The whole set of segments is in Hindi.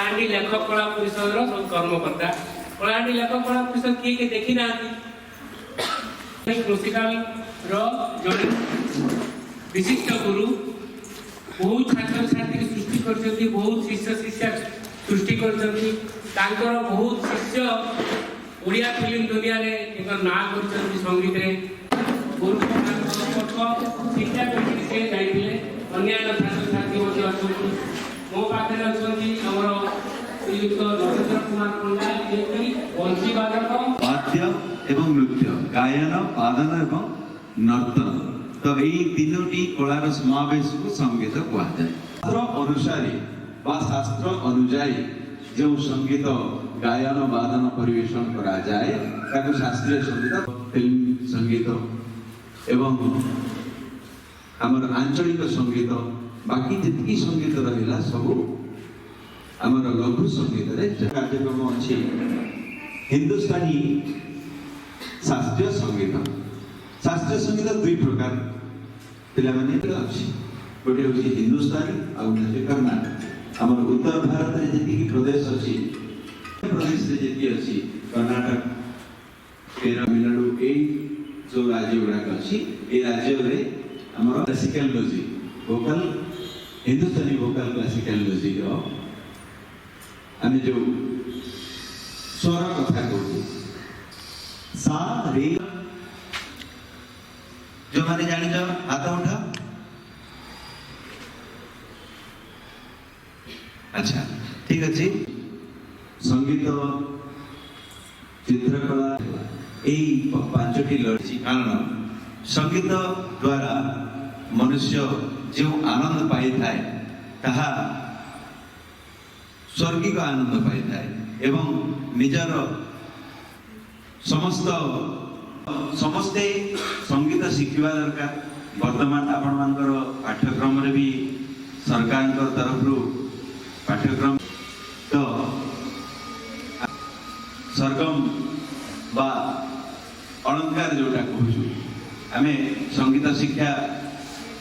कलाहांडी लेखक कला परिषद सब कर्मकर्ता कलाहांडी लेखक कला परिषद किए देखी ना म्यूजिकाल जड़े विशिष्ट गुरु बहुत छात्र छात्री सृष्टि कर बहुत शिष्य शिष्या सृष्टि कर बहुत शिष्य ओडिया फिल्म दुनिया रे एक ना कर संगीत रे गुरु शिक्षा से जाइए अन्य छात्र छात्री मो पाखे अच्छा श्रीयुक्त नरेंद्र कुमार पंडा बंशी बादक वाद्य एवं नृत्य गायन वादन एवं नर्तन तो यही तीनोटी कलार समावेश को संगीत कहुए शास्त्र अनुसारी शास्त्र अनुजाई जो संगीत गायन वादन परिवेशन करा जाए ताको शास्त्रीय संगीत फिल्म संगीत एवं आमर आंचलिक संगीत बाकी जितकी संगीत रहा सब आमर लघु संगीत कार्यक्रम अच्छी हिंदुस्तानी शास्त्रीय संगीत दुई प्रकार पिला माने अच्छी गोटे हूँ हिंदुस्तानी आ गोटे कर्नाटक आमर उत्तर भारत में जी प्रदेश अच्छी प्रदेश में जी अच्छी कर्नाटक तमिलनाडु ए जो राज्य गुड़ाक अच्छी ये राज्य में आमर क्लासिकल म्यूजिक वोकल हिंदुस्तानी वोकल क्लासिकल म्यूजिक आम जो स्वर कथा कहूँ सा रे जो मैंने जान हाथ उठा अच्छा ठीक अच्छे संगीत चित्रकला यही पांचटी लड़ी कारण संगीत द्वारा मनुष्य जो आनंद पाई थाए ताहा स्वर्गिक आनंद पाई थाए एवं निजर समस्ते संगीत शिखा दरकार वर्तमान आपण मानकर पाठ्यक्रम रे भी सरकार तरफ पाठ्यक्रम तो सरगम बा अलंकार जोटा कहूँ आम संगीत शिक्षा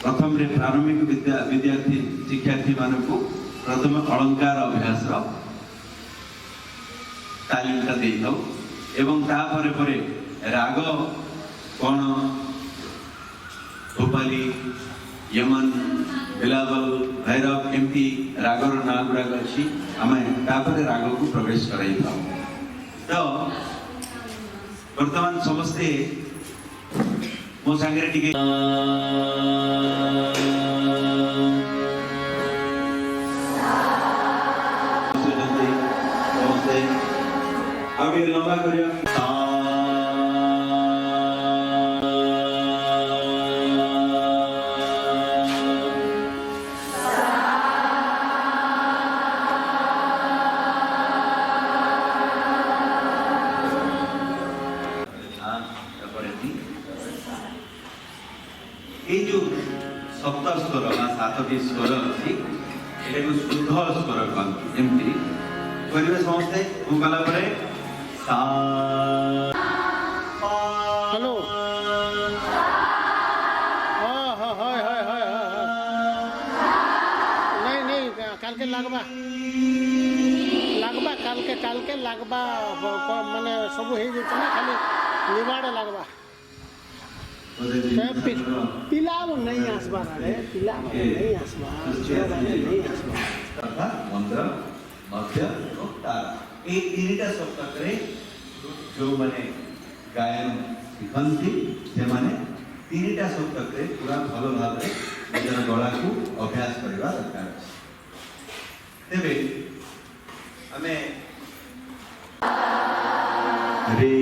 प्रथम रे प्रारंभिक विद्यार्थी शिक्षार्थी मानक प्रथम अलंकार अभ्यास तालीमटा दे था एवं तापर परे राग कौन भोपाली यमन बिलावल भैरव एमती रागर ना गुड़ाक अच्छी आम तापर राग को प्रवेश कराई था तो वर्तमान समस्ते मो सांगे टिके आगे लंबा करियो ये जो सप्त स्वर सातटी स्वर अच्छी शुद्ध स्वर कहते एमती करेंगे समस्ते मु गला हेलो नहीं नहीं काल के लगवा काल के लगवा माने सब हो खाली निबाड़े लगवा पिला नहीं आसबार आड़े पिला नहीं आसबार नहीं आसबार मंत्र मध्य और तारा ए तीनटा सप्तक रे जो माने गायन शिखंती से माने तीनटा सप्तक रे पूरा भलो भाव रे निजर गला को अभ्यास करबा दरकार तेबे हमें रे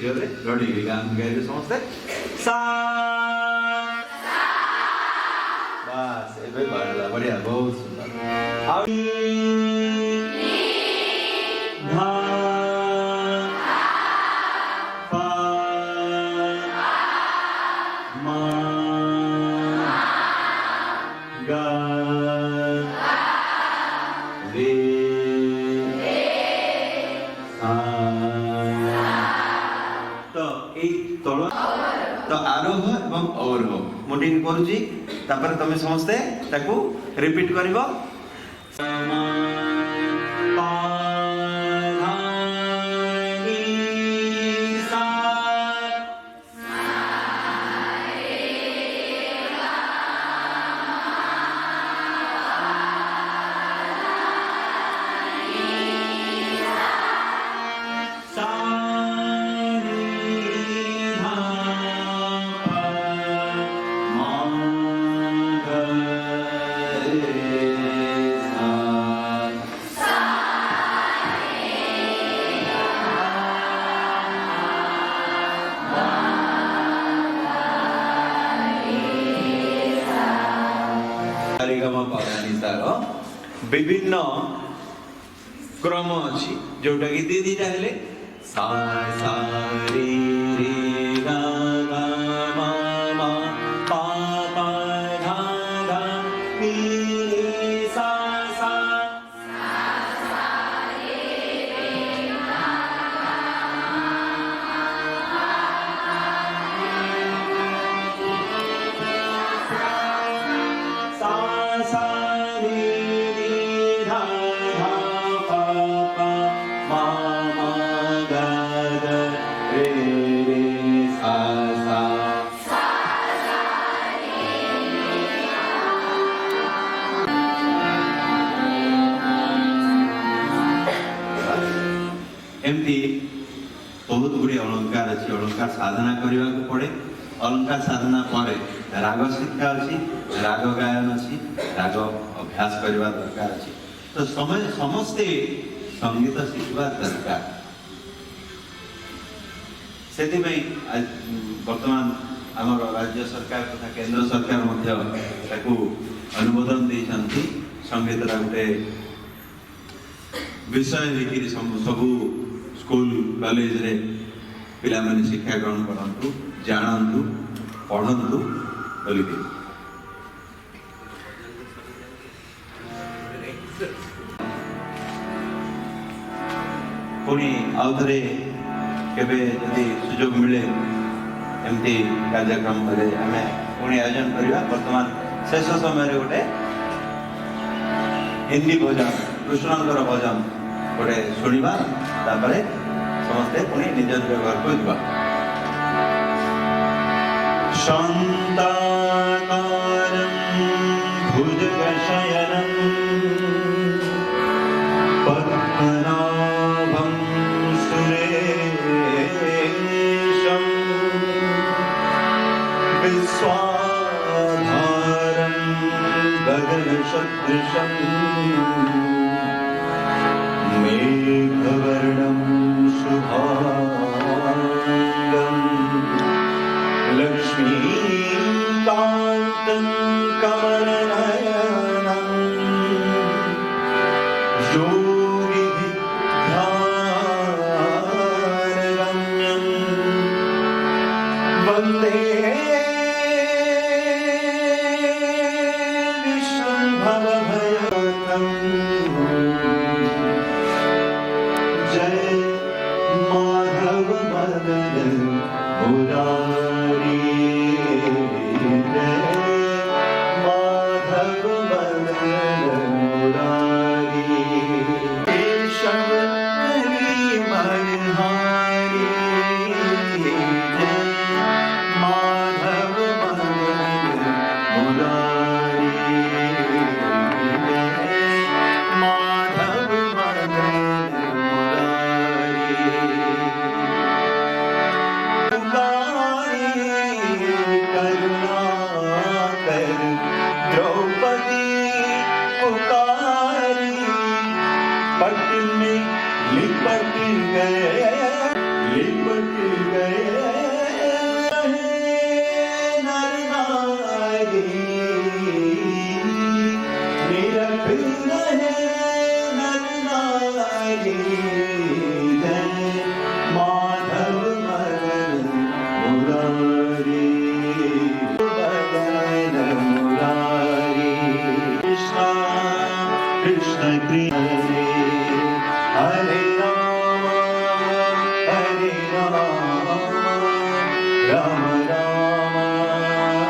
जोरे लड़ी गान गाइले समस्ते सा बस एबे बढ़ला बढ़िया बहुत सुंदर धा पा मा गा रे और हो मुठी करूची तापर तमे समस्ते ताकू रिपीट करिवो विभिन्न क्रम अच्छी जोटा कि दी दीटा हेले सा सा रे रे गा गा मा मा पा पा धा धा नी रे सा सा एमती बहुत गुड़ी अलंकार अच्छी अलंकार साधना करने को पड़े अलंकार साधना पर राग शिक्षा अच्छी राग गायन अच्छी राग अभ्यास करने दरकार अच्छी तो समय समस्ते संगीत शिखा दरकार से वर्तमान आम राज्य सरकार तथा केंद्र सरकार अनुमोदन देती संगीत गोटे विषय लेकिन सबू स्कूल कॉलेज रे पिला माने शिक्षा ग्रहण करंतु जानंतु पढ़ंतु बोलिके पुणी आउथरे केबे यदि सुजोग मिले एमती कार्यक्रम करे हमें पुणी आयोजन करवा वर्तमान शेष समय रे गोटे हिंदी भजन कृष्णंकर भजन गोटे शुणा तापरे समस्ते पुणी निज निज घर को जा शान्ताकारं भुजगशयनं पद्मनाभं सुरेशं विश्वाधारं गगनसदृशं मेघवर्णं शुभांगं लक्ष्मीकान्तं कमलनयनं योगिध्यानगम्यं वन्दे विष्णुभवभयहरं जय माधव मदन मुरारी जय माधव मदन मुरारी केशव हरि मनहारी जय माधव मदन मुरारी जय माधव मदन मुरारी करुणाकर द्रौपदी पुकारी पट में लिपट गए नर नारी निरख रहे नर नारी जय माधव मदन मुरारी मदन मुरारी कृष्ण कृष्ण कृष्ण हरे राम राम राम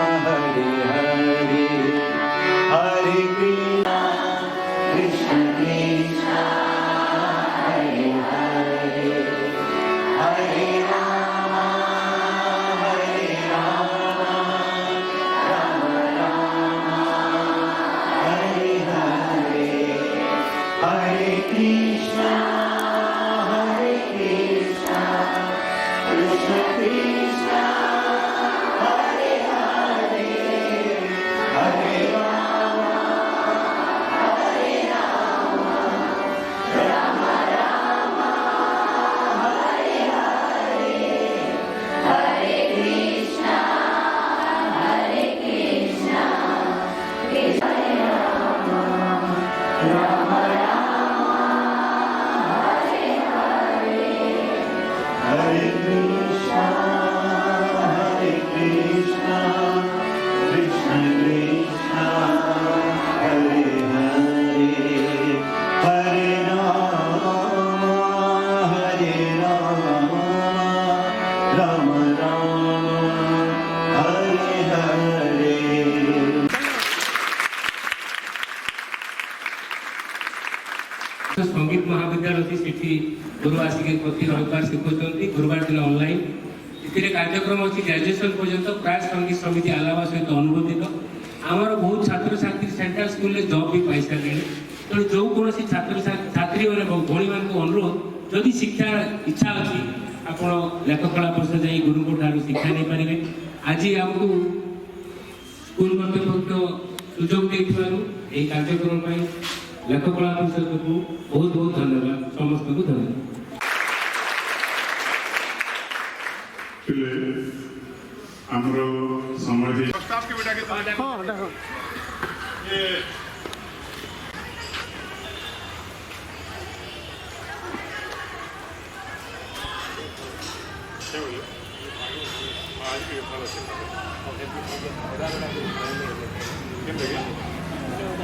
संगीत महाविद्यालय अच्छी सेठी गुरु आसिक प्रति रविवार शिखुंट गुरुवार दिन ऑनलाइन इतने कार्यक्रम अच्छी ग्रेजुएशन पर्यंत प्राय संगीत समिति आलावा सहित अनुमोदित आमर बहुत छात्र छात्री सेंट्रल स्कूल जॉब भी पाई सारे तेणु जो कौन छात्र छात्री मैंने भौणी मान अनुरोध जदि शिक्षा इच्छा अच्छी आप लेखकला परिषद जा गुरु ठार शिक्षा नहीं पारे आज आमको स्कूल कर्तृपक्ष सुजोग दे कार्यक्रम लेखकला परिषद को बहुत बहुत धन्यवाद समस्त को धन्यवाद ଆମର ସମାଜ हाँ देखो କେମିତି